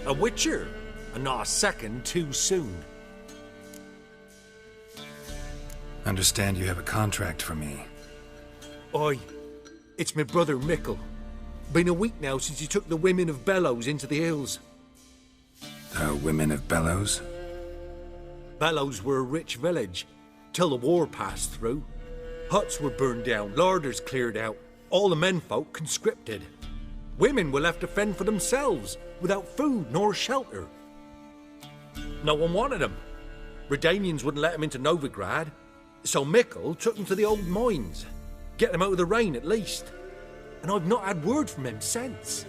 A witcher, and not a second too soon. Understand you have a contract for me. Oi, it's my brother Mickle. Been a week now since he took the women of Bellows into the hills. Women of Bellows? Bellows were a rich village, till the war passed through. Huts were burned down, larders cleared out, all the menfolk conscripted. Women were left to fend for themselves, without food nor shelter. No one wanted them. Redanians wouldn't let them into Novigrad, so Mickle took them to the old mines. Get them out of the rain at least. And I've not had word from him since.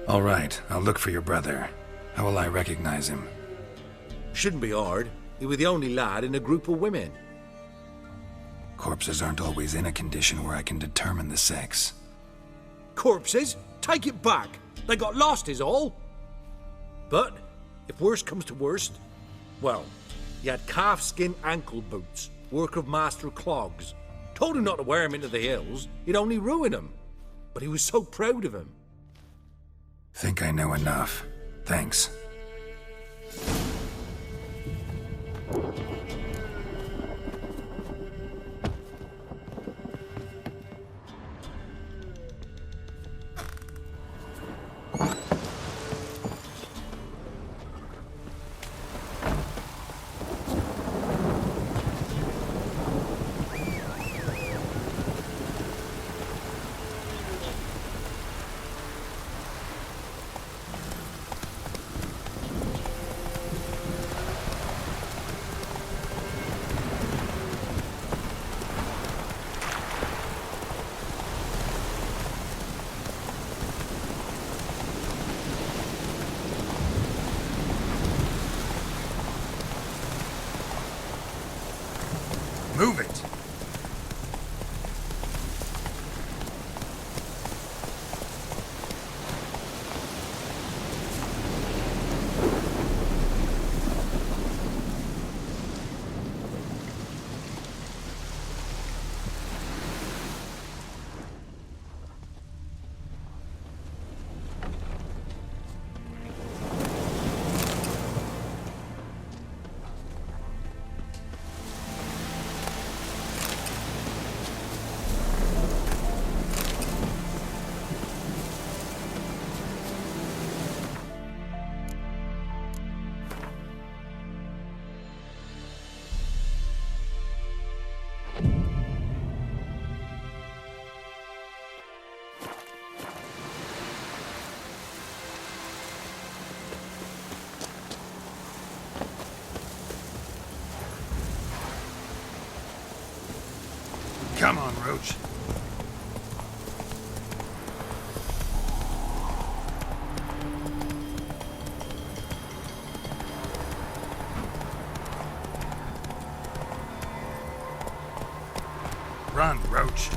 All right, I'll look for your brother. How will I recognize him? Shouldn't be hard. He was the only lad in a group of women. Corpses aren't always in a condition where I can determine the sex. Corpses? Take it back. They got lost is all. But, if worst comes to worst, well, he had calfskin ankle boots, work of Master Clogs. Told him not to wear him into the hills, he'd only ruin him. But he was so proud of him. Think I know enough. Thanks. Move it! Come on, Roach. Run, Roach.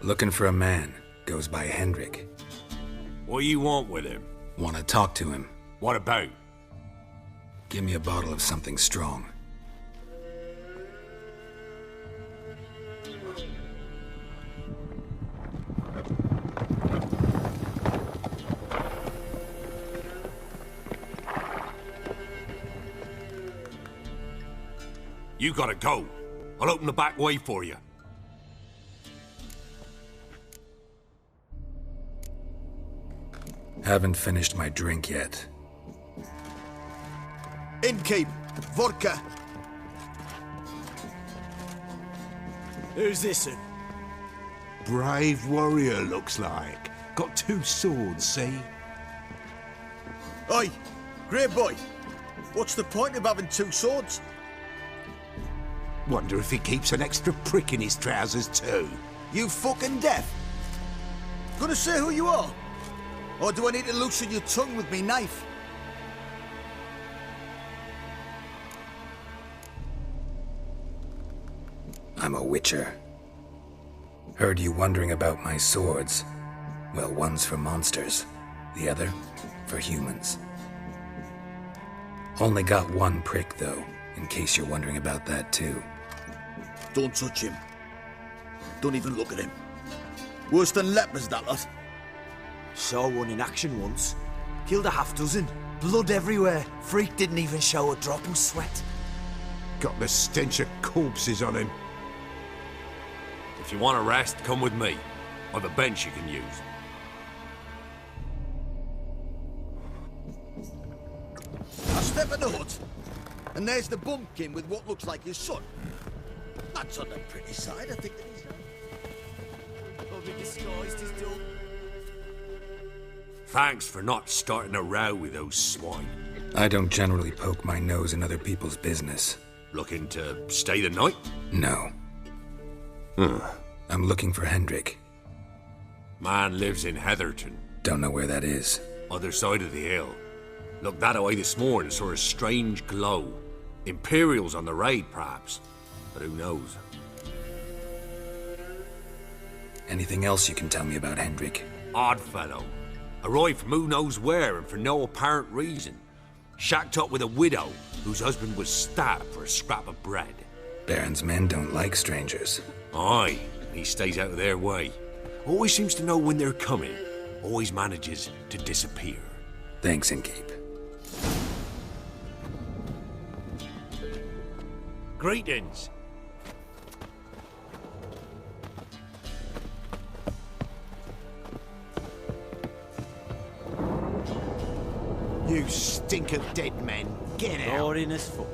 Looking for a man. Goes by Hendrik. What do you want with him? Want to talk to him. What about? Give me a bottle of something strong. You gotta go. I'll open the back way for you. Haven't finished my drink yet. Innkeep, vodka. Who's this? Brave warrior, looks like. Got 2 swords, see? Oi, grey boy. What's the point of having 2 swords? Wonder if he keeps an extra prick in his trousers too. You fucking deaf? Gonna say who you are? Or do I need to loosen your tongue with me knife? I'm a witcher. Heard you wondering about my swords. Well, one's for monsters, the other for humans. Only got 1 prick, though, in case you're wondering about that, too. Don't touch him. Don't even look at him. Worse than lepers, that lot. Saw one in action once. Killed a half dozen. Blood everywhere. Freak didn't even show a drop of sweat. Got the stench of corpses on him. If you want a rest, come with me. Or the bench you can use. I step in the hut, and there's the bumpkin with what looks like his son. That's on the pretty side, I think that he's... Probably disguised as dog. Thanks for not starting a row with those swine. I don't generally poke my nose in other people's business. Looking to stay the night? No. I'm looking for Hendrik. Man lives in Heatherton. Don't know where that is. Other side of the hill. Looked that away this morning, saw a strange glow. Imperials on the raid, perhaps. But who knows? Anything else you can tell me about Hendrik? Odd fellow. Arrived from who knows where and for no apparent reason. Shacked up with a widow whose husband was stabbed for a scrap of bread. Baron's men don't like strangers. Aye, he stays out of their way. Always seems to know when they're coming. Always manages to disappear. Thanks, Innkeep. Greetings. You stink of dead men. Get out. Boring as fuck.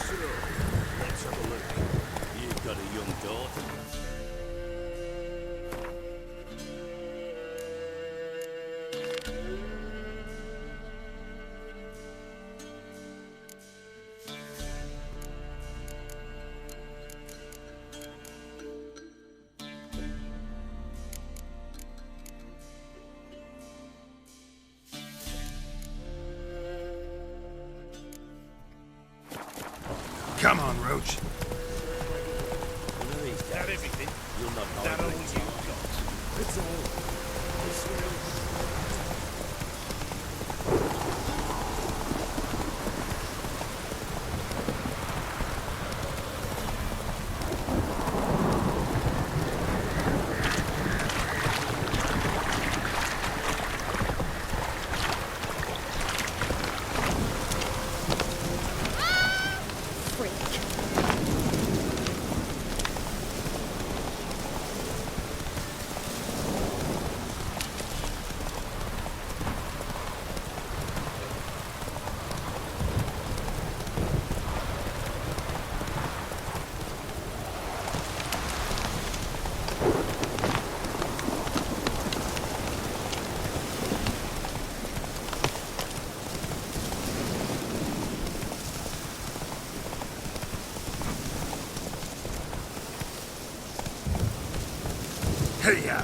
So, let's have a look. You've got a young daughter. Come on, Roach. That everything? You'll not know that all you've got. It's all. Hey-ya!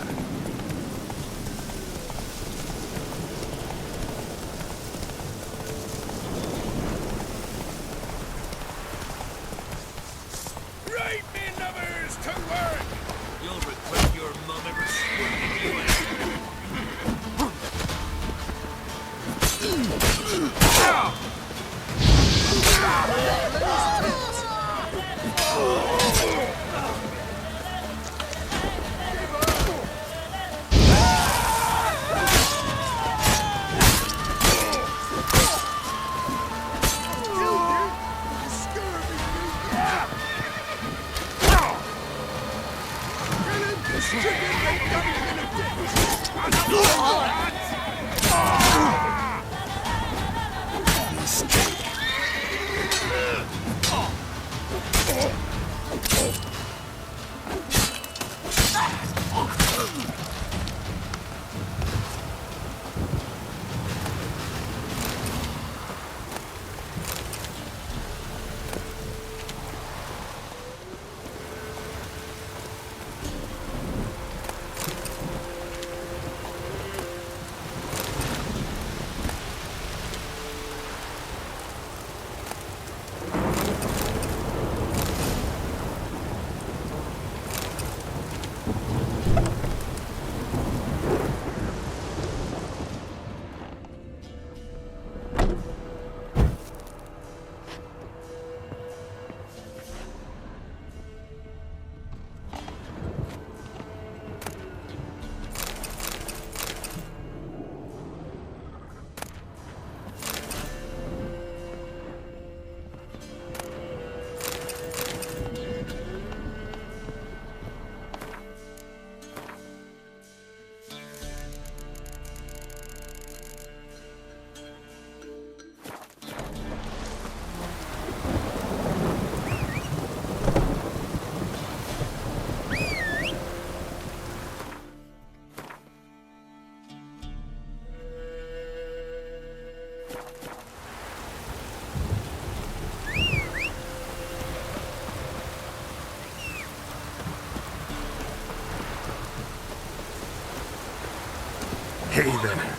Hey there.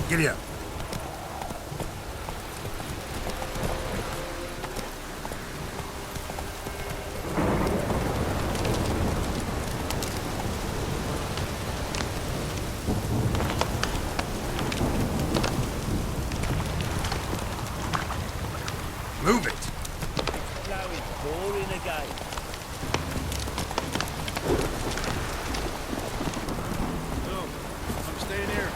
Giddy up. Move it. Now it's boring again. No, I'm staying here.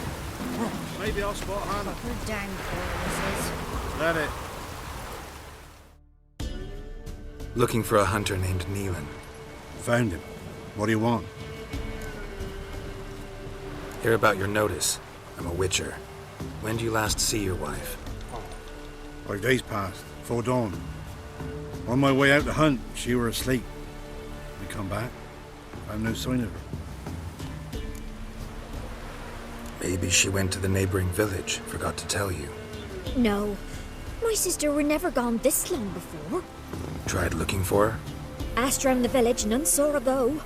Maybe I'll spot Hannah. We're down for Let it. Looking for a hunter named Neelan. Found him. What do you want? Hear about your notice. I'm a witcher. When did you last see your wife? 5 days passed, before dawn. On my way out to hunt, she were asleep. We come back, found no sign of her. Maybe she went to the neighboring village, forgot to tell you. No. My sister were never gone this long before. Tried looking for her? Asked round the village, none saw her go.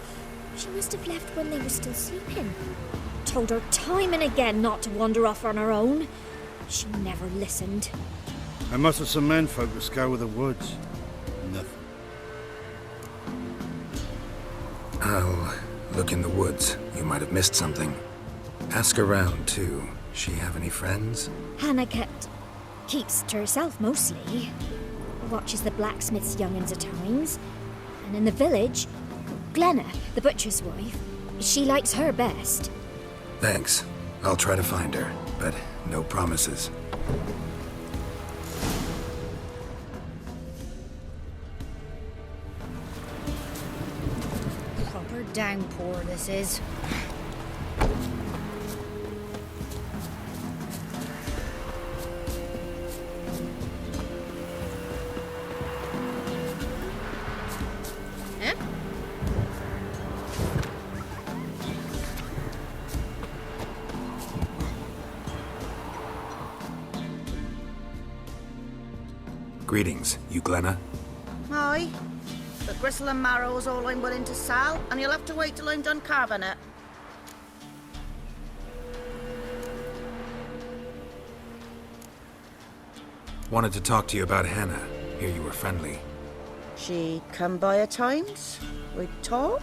She must have left when they were still sleeping. Told her time and again not to wander off on her own. She never listened. I must have some menfolk to scour the woods. Nothing. I'll look in the woods. You might have missed something. Ask around, too. She have any friends? Hannah keeps to herself mostly. Watches the blacksmith's young'uns at times. And in the village, Glenna, the butcher's wife, she likes her best. Thanks. I'll try to find her, but no promises. Proper downpour this is. Greetings, you Glenna? Aye. The gristle and marrow's all I'm willing to sell, and you'll have to wait till I'm done carving it. Wanted to talk to you about Hannah. Hear you were friendly. She come by at times. We'd talk.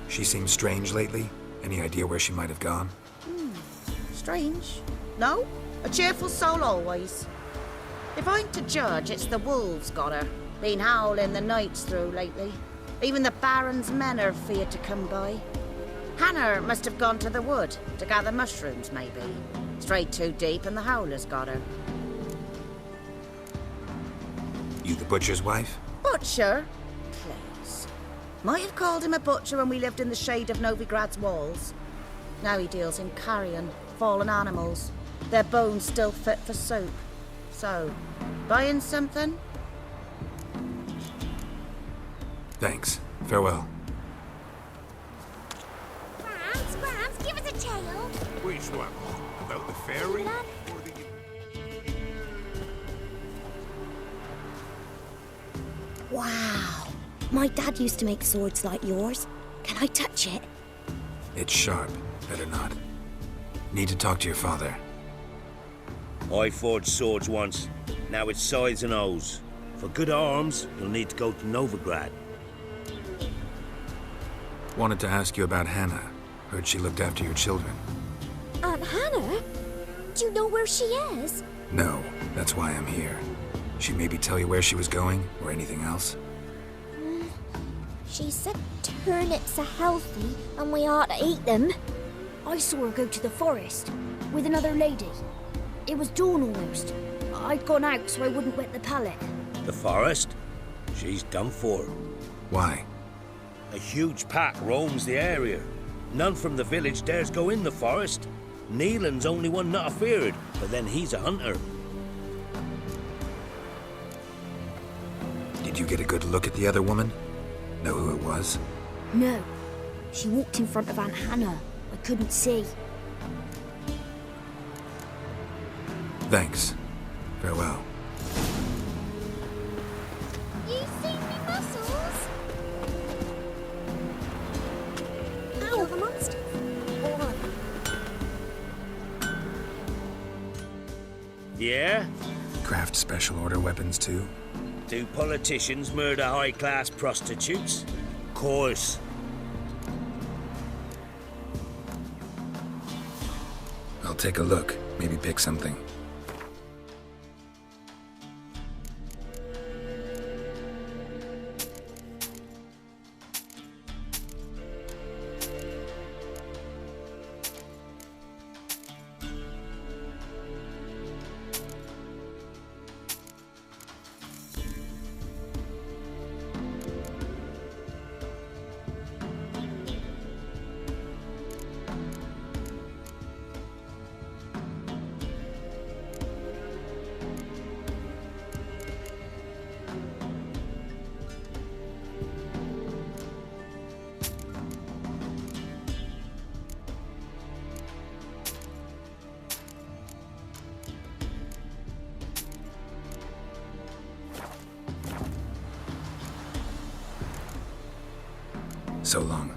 She seems strange lately. Any idea where she might have gone? Strange. No, a cheerful soul always. If I'm to judge, it's the wolves got her. Been howling the nights through lately. Even the Baron's men are feared to come by. Hannah must have gone to the wood to gather mushrooms, maybe. Strayed too deep and the howlers got her. You the butcher's wife? Butcher? Please. Might have called him a butcher when we lived in the shade of Novigrad's walls. Now he deals in carrion, fallen animals. Their bones still fit for soup. So, buying something? Thanks. Farewell. Grams, give us a tale. Which one? About the fairy? Or the... Wow. My dad used to make swords like yours. Can I touch it? It's sharp. Better not. Need to talk to your father. I forged swords once. Now it's scythes and hoes. For good arms, you'll need to go to Novigrad. Wanted to ask you about Hannah. Heard she looked after your children. Aunt Hannah? Do you know where she is? No, that's why I'm here. She maybe tell you where she was going, or anything else? She said turnips are healthy and we ought to eat them. I saw her go to the forest with another lady. It was dawn almost. I'd gone out so I wouldn't wet the pallet. The forest? She's done for. Why? A huge pack roams the area. None from the village dares go in the forest. Neelan's only one not afeared, but then he's a hunter. Did you get a good look at the other woman? Know who it was? No. She walked in front of Aunt Hannah. I couldn't see. Thanks. Farewell. You seen me muscles? Ow, the monster. All of them. Yeah? Craft special order weapons too? Do politicians murder high-class prostitutes? Course. I'll take a look. Maybe pick something. So long.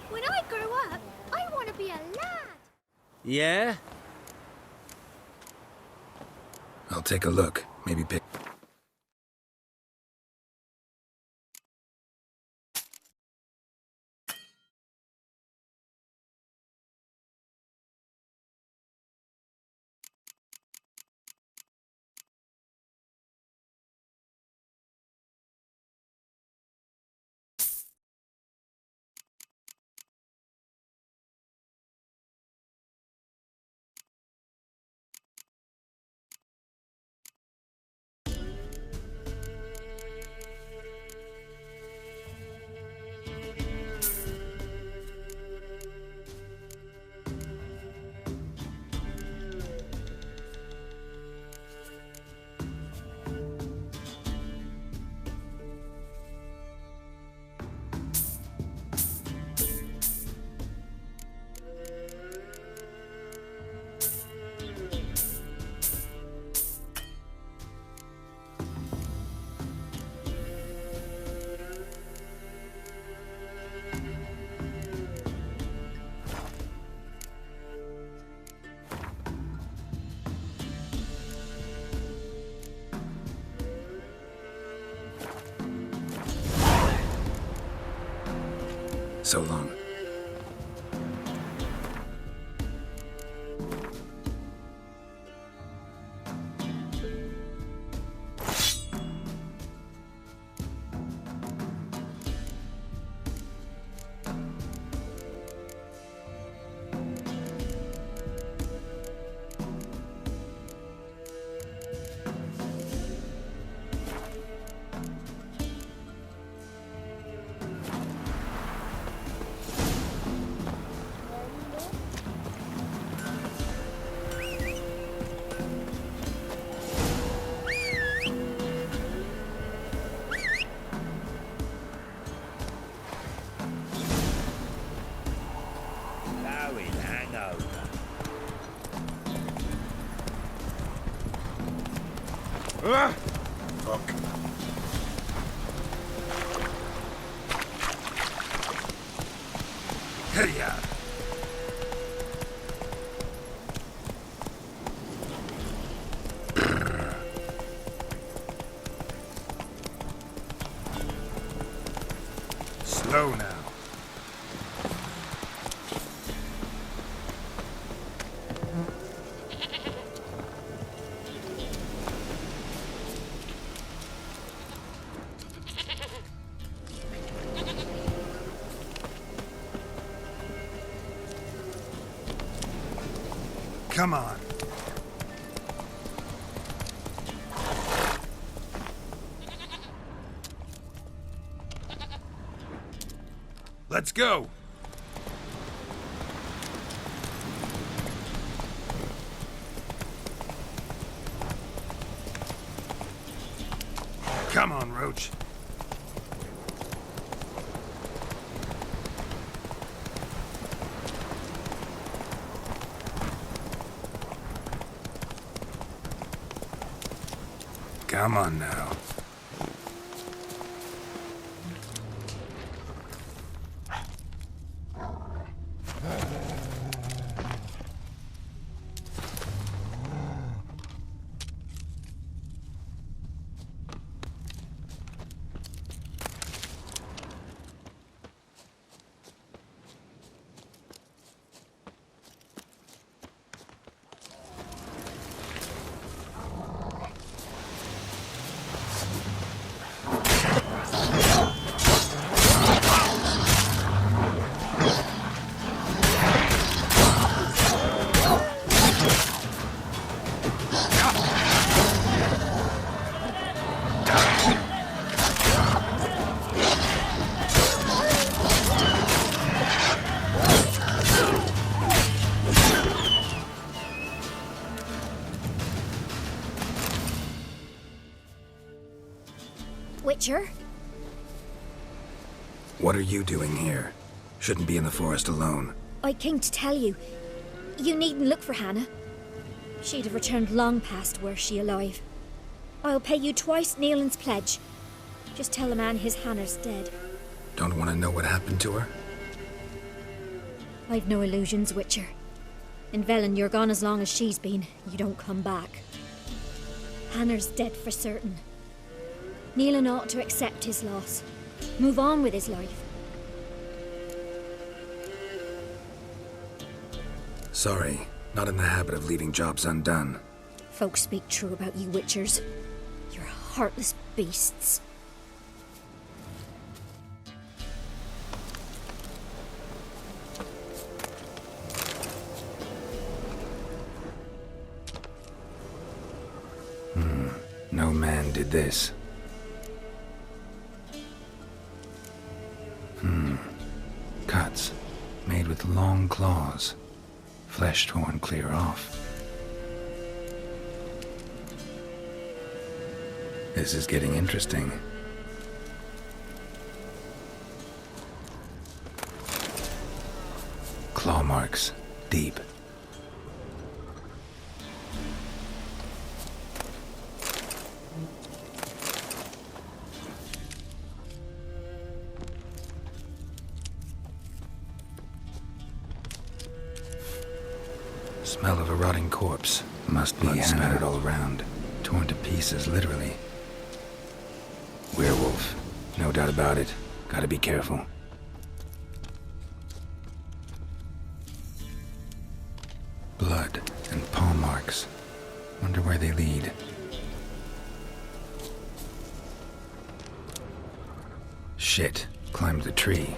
When I grow up, I want to be a lad. Yeah? I'll take a look. Maybe pick... So long. Fuck. Hey-ya! Slow now. Come on. Let's go. Come on, Roach. Come on now. Witcher? What are you doing here? Shouldn't be in the forest alone. I came to tell you. You needn't look for Hannah. She'd have returned long past were she alive. I'll pay you twice Nealon's pledge. Just tell the man his Hannah's dead. Don't want to know what happened to her? I've no illusions, Witcher. In Velen, you're gone as long as she's been. You don't come back. Hannah's dead for certain. Nealon ought to accept his loss. Move on with his life. Sorry, not in the habit of leaving jobs undone. Folks speak true about you Witchers. You're heartless beasts. No man did this. Cuts, made with long claws. Flesh torn clear off. This is getting interesting. Claw marks, deep. Smell of a rotting corpse. Must be scattered all around. Torn to pieces, literally. Werewolf. No doubt about it. Gotta be careful. Blood and paw marks. Wonder where they lead. Shit. Climbed the tree.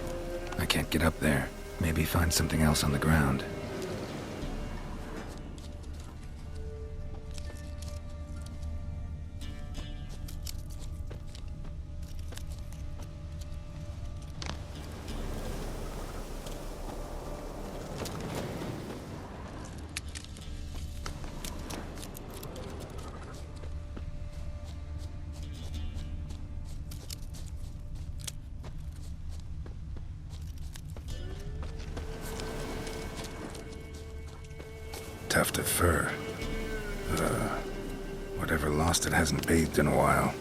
I can't get up there. Maybe find something else on the ground. Tuft of fur. Whatever lost it hasn't bathed in a while.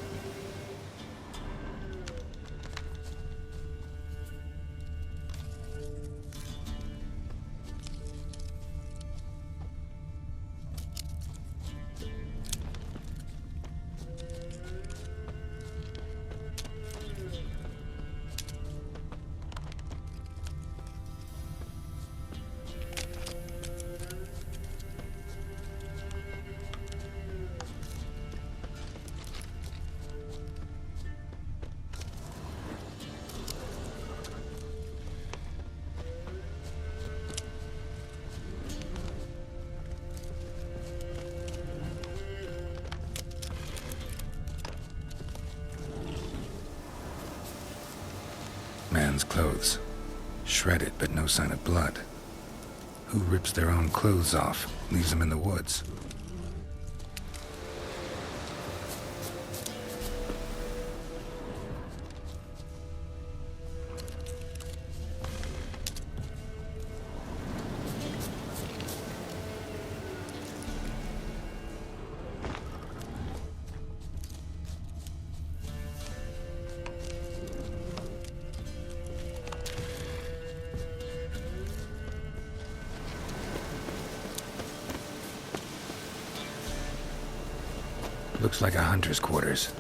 man's clothes. Shredded, but no sign of blood. Who rips their own clothes off, leaves them in the woods? Looks like a hunter's quarters.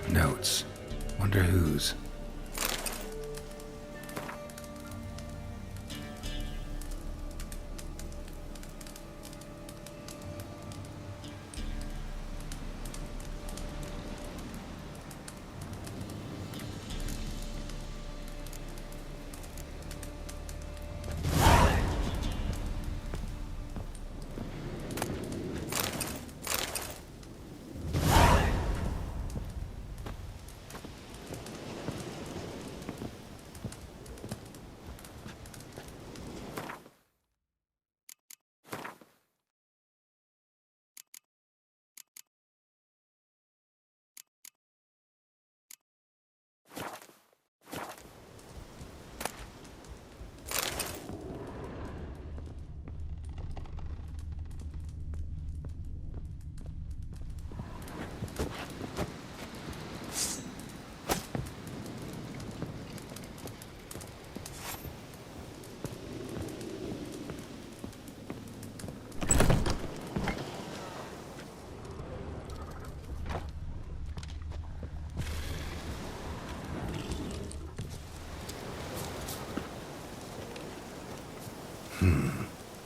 Notes. Wonder whose.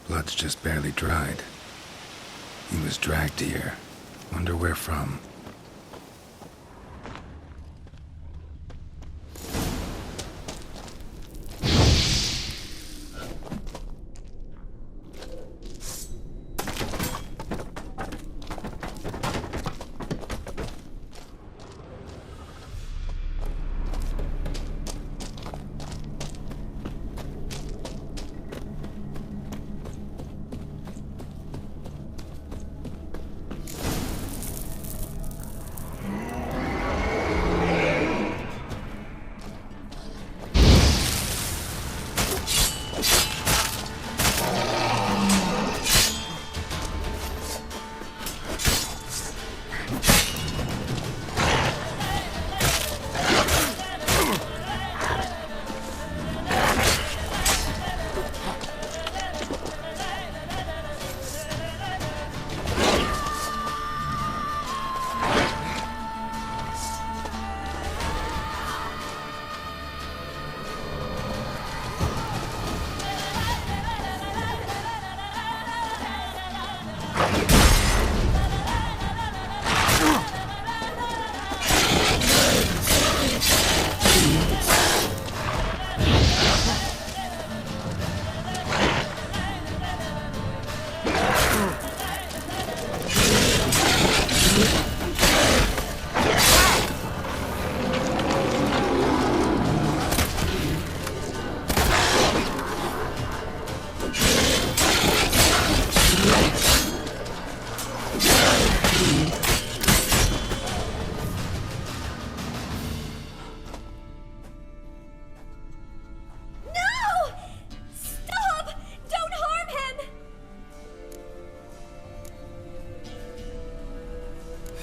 Blood's just barely dried. He was dragged here. Wonder where from.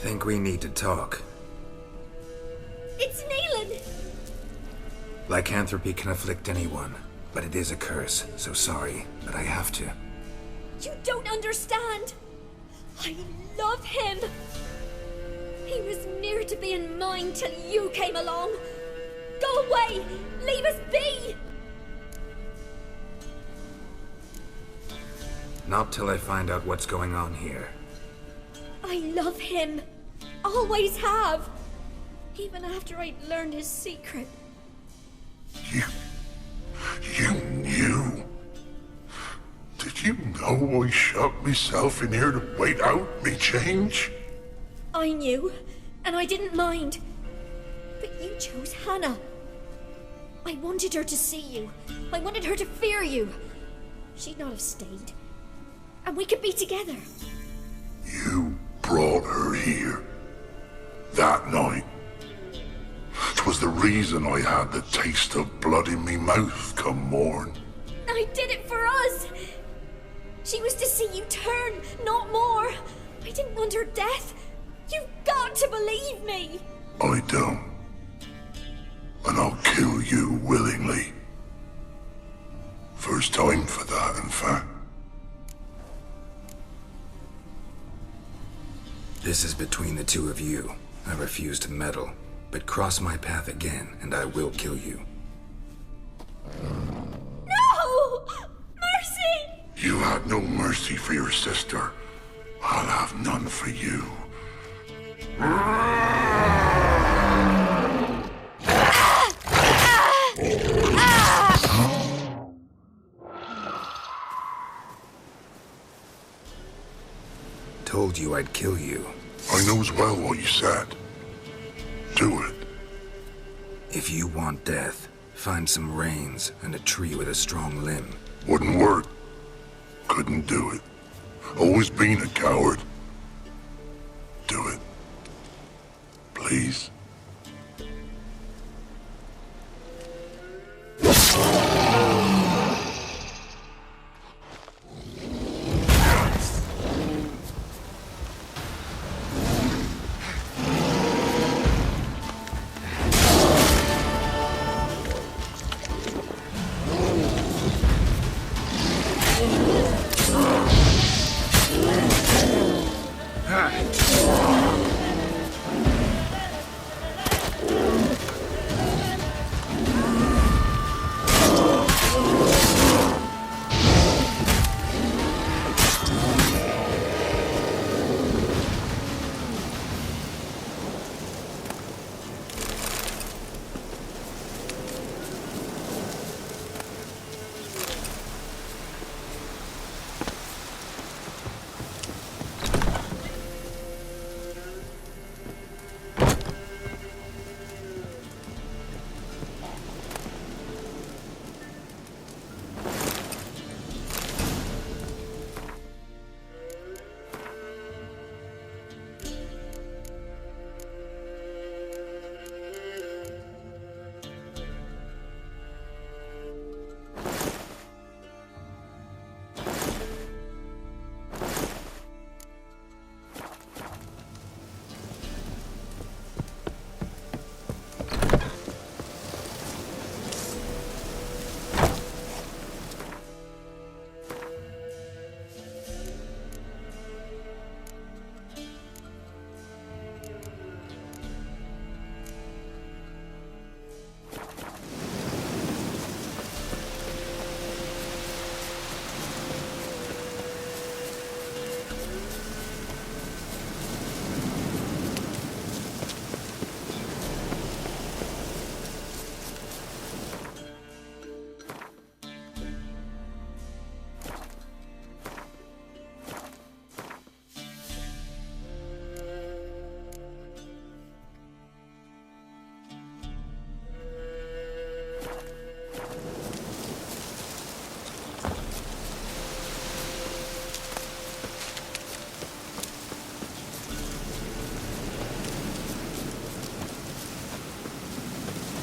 Think we need to talk. It's Neelan! Lycanthropy can afflict anyone, But it is a curse, so sorry, but I have to. You don't understand. I love him. He was near to being mine till you came along. Go away! Leave us be! Not till I find out what's going on here. I love him. Always have. Even after I'd learned his secret. You knew? Did you know I shut myself in here to wait out me change? I knew, and I didn't mind. But you chose Hannah. I wanted her to see you. I wanted her to fear you. She'd not have stayed. And we could be together. You brought her here. That night. 'Twas the reason I had the taste of blood in me mouth come morn. I did it for us. She was to see you turn, not more. I didn't want her death. You've got to believe me. I don't. And I'll kill you willingly. First time for that, in fact. This is between the two of you. I refuse to meddle, but cross my path again, and I will kill you. No! Mercy! You had no mercy for your sister. I'll have none for you. Told you I'd kill you. I knows well what you said. Do it. If you want death, find some reins and a tree with a strong limb. Wouldn't work. Couldn't do it. Always been a coward. Do it. Please.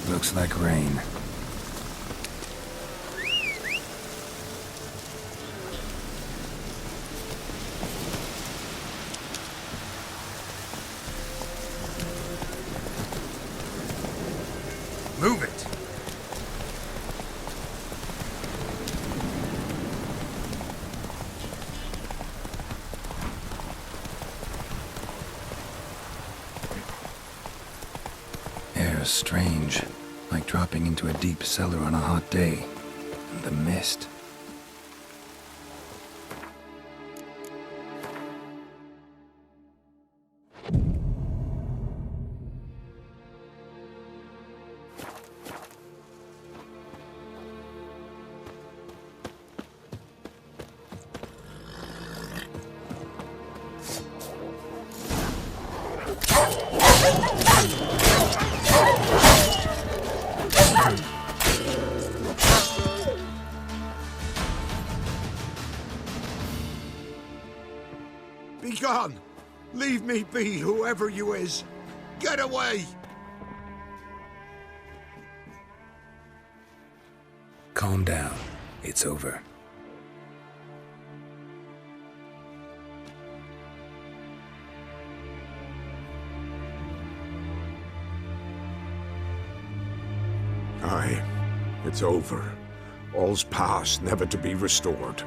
Looks like rain. Move it! was strange, like dropping into a deep cellar on a hot day. And the mist. Be gone! Leave me be, whoever you is! Get away! Calm down. It's over. Aye, it's over. All's past, never to be restored.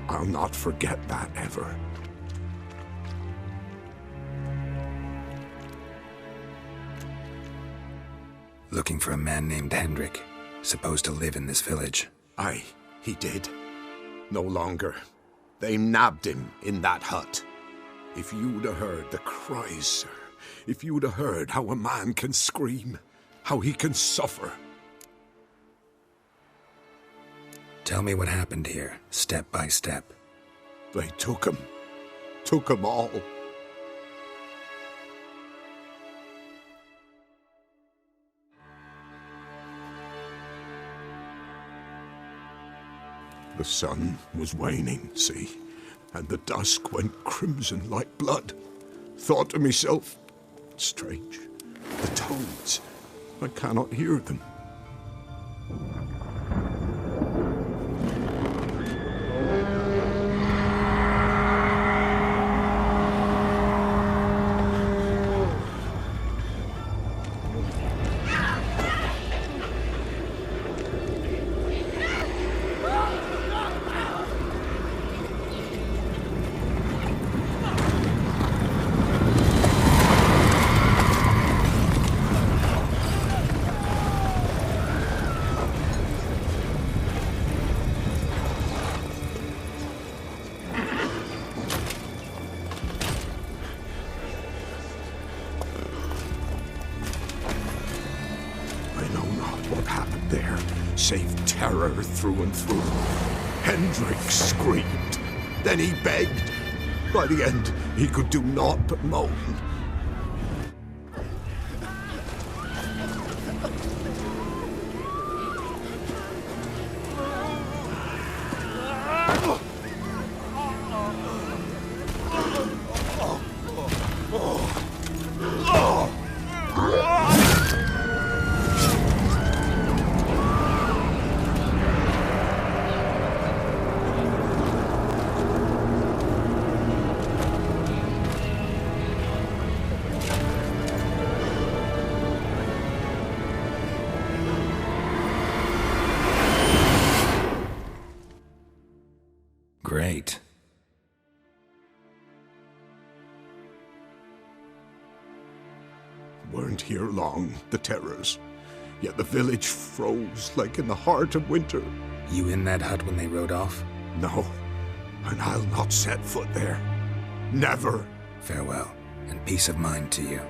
I'll not forget that ever. Looking for a man named Hendrik, supposed to live in this village. Aye, he did. No longer. They nabbed him in that hut. If you'd have heard the cries, sir. If you'd have heard how a man can scream, how he can suffer. Tell me what happened here, step by step. They took him. Took him all. The sun was waning, see, and the dusk went crimson like blood. Thought to myself, strange, the toads, I cannot hear them. Save terror through and through. Hendrik screamed. Then he begged. By the end, he could do naught but moan. Great. Weren't here long, the terrors. Yet the village froze like in the heart of winter. You in that hut when they rode off? No, and I'll not set foot there. Never. Farewell, and peace of mind to you.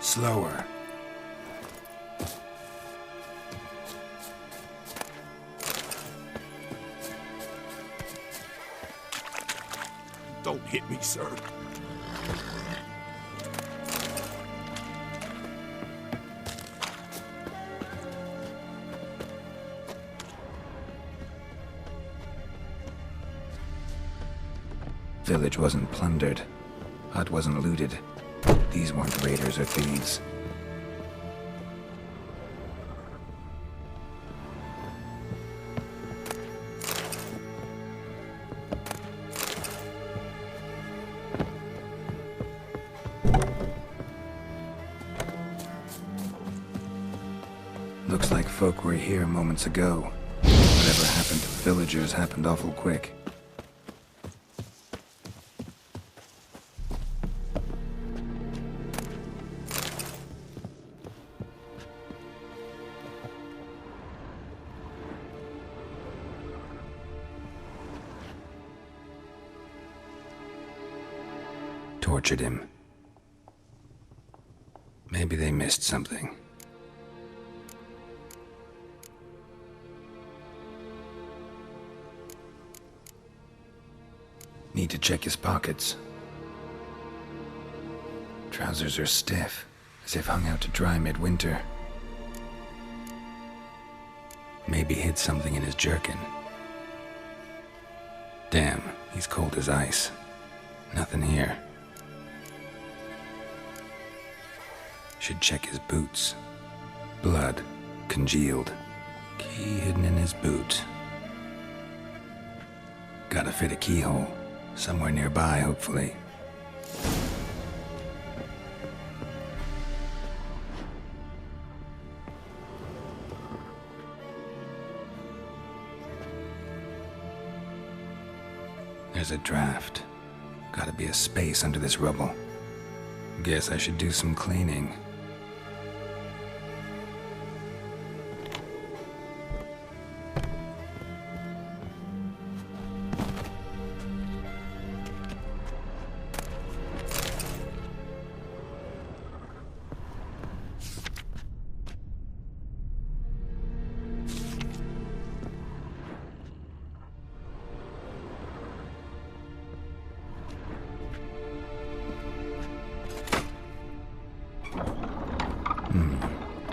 Slower. Don't hit me, sir. Village wasn't plundered. Hut wasn't looted. These weren't raiders or thieves. folk were here moments ago. Whatever happened to villagers happened awful quick. Tortured him. Maybe they missed something. Need to check his pockets. Trousers are stiff, as if hung out to dry midwinter. Maybe hid something in his jerkin. Damn, he's cold as ice. Nothing here. Should check his boots. Blood, congealed. Key hidden in his boot. Gotta fit a keyhole. Somewhere nearby, hopefully. There's a draft. Gotta be a space under this rubble. Guess I should do some cleaning.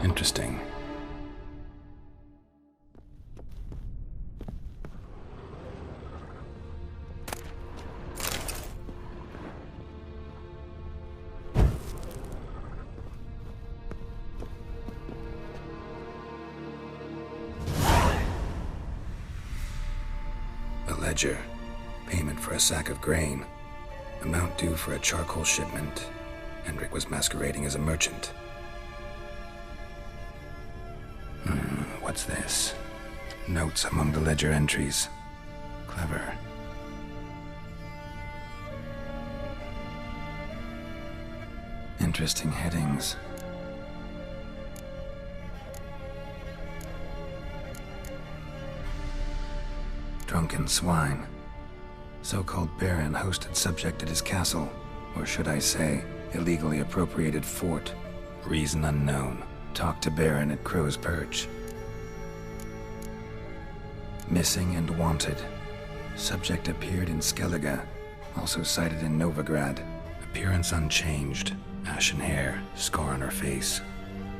Interesting. A ledger. Payment for a sack of grain. Amount due for a charcoal shipment. Hendrik was masquerading as a merchant. What's this? Notes among the ledger entries. Clever. Interesting headings. Drunken swine. So-called baron hosted subject at his castle, or should I say, illegally appropriated fort. Reason unknown. Talk to baron at Crow's Perch. Missing and wanted. Subject appeared in Skellige, also sighted in Novigrad. Appearance unchanged. Ashen hair, scar on her face.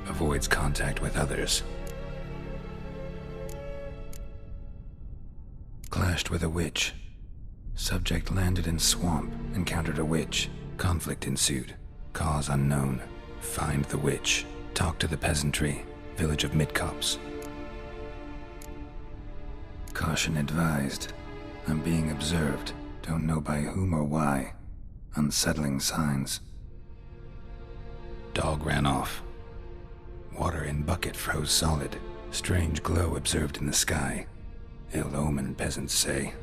Avoids contact with others. Clashed with a witch. Subject landed in swamp, encountered a witch. Conflict ensued. Cause unknown. Find the witch. Talk to the peasantry. Village of Midcopse. Caution advised. I'm being observed. Don't know by whom or why. Unsettling signs. Dog ran off. Water in bucket froze solid. Strange glow observed in the sky. Ill omen, peasants say.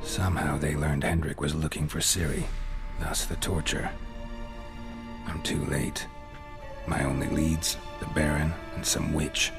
Somehow they learned Hendrik was looking for Ciri. Thus the torture. I'm too late. My only leads, the Baron and some witch.